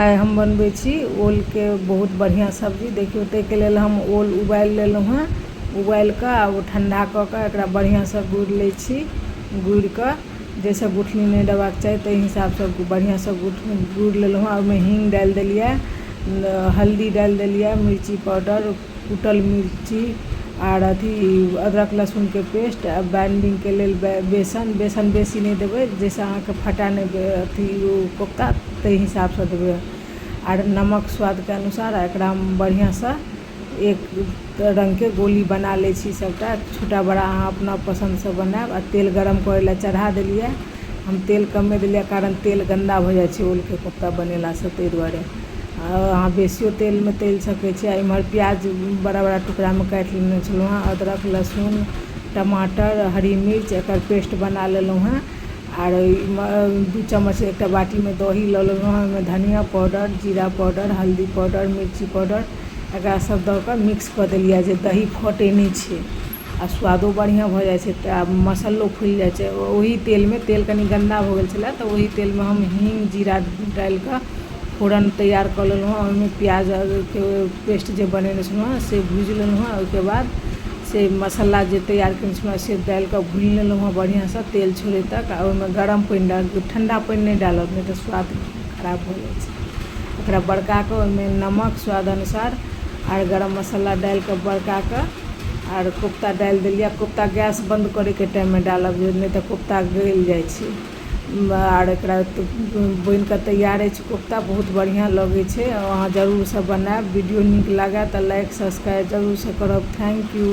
आइ हम बनबै छी ओल के बहुत बढ़िया सब्जी। देखियो ताके लेल हम ओल उबालि लेलहुँ हैं। उबालि कऽ आ ओ ठंडा कऽ कऽ एकरा बढ़िआँसँ गुड़ि लै छी। गुड़ि कऽ जैसे गुठली नहीं देबाक चाही ताहि हिसाबसँ बढ़िआँसँ गुड़ि लेलहुँ हैं। ओहिमे हींग डालि देलिए, हल्दी डालि देलिए, मिर्ची पाउडर, कुटल मिर्ची आर अथी अदरक लहसुन के पेस्ट, बाइंडिंग के लेल बेसन बेसी नहीं देबै जैसे अहाँके फटा नहीं अथी कोफ्ता ताहि हिसाबसँ देबै। आर नमक स्वाद के अनुसार एकरा हम बढ़िआँसँ एक रंग के गोली बना लै छी। सबटा छोटा बड़ा अहाँ अपना पसंदसँ बनायब। आ तेल गरम करे ला चढ़ा देलिए। हम तेल कमे देलिए कारण तेल गंदा भऽ जाइ छै ओल के कोफ्ता बनेलासँ, ताहि दुआरे अहाँ बेसियो तेल में तल सकै छी। इम्हर प्याज बड़ा बड़ा टुकड़ा में काटि लेने छलहुँ हैं। अदरक लहसुन टमाटर हरी मिर्च एकर पेस्ट बना लेलहुँ हैं। आर 2 चम्मच एक बाटी में दही लऽ लेलहुँ हैं। ओहिमे धनिया पाउडर, जीरा पाउडर, हल्दी पाउडर, मिर्ची पाउडर एकरा सब दऽ कऽ मिक्स कऽ देलिए जे दही फटै नहीं छै आ स्वादो बढ़िया भऽ जाइ छै आ मसालो फूलि जाइ छै। ओही तेल में तेल कनी गंदा भऽ गेल छलै तऽ ओही तेल में हम हींग जीरा डालि कऽ फोरन तैयार कऽ लेलहुँ हैं। ओहिमे प्याज के पेस्ट जे बनेने छलहुँ हैं से भूजि लेलहुँ हैं। ओहिके बाद से मसाला जे तैयार केने छलहुँ से डालि कऽ भूनि लेलहुँ हैं बढ़िआँसँ तेल छोड़ै तक। आ ओहिमे गरम पानि डालि, ठंडा पानि नहीं डालब नहीं तऽ स्वाद खराब भऽ जाइ छै। एकरा बड़का कऽ ओहिमे नमक स्वाद अनुसार आर गरम मसाला डालि कऽ बड़का कऽ आर कोफ्ता डालि देलिए। कोफ्ता गैस बंद करे के टाइम में डालब नहीं तऽ कोफ्ता गलि जाइ छै। आर एकरा बनि कऽ तैयार अछि कोफ्ता, बहुत बढ़िया लगै छै। अहाँ जरूर से बनायब। वीडियो नीक लागै तऽ लाइक सब्सक्राइब जरूर से करब। Thank U.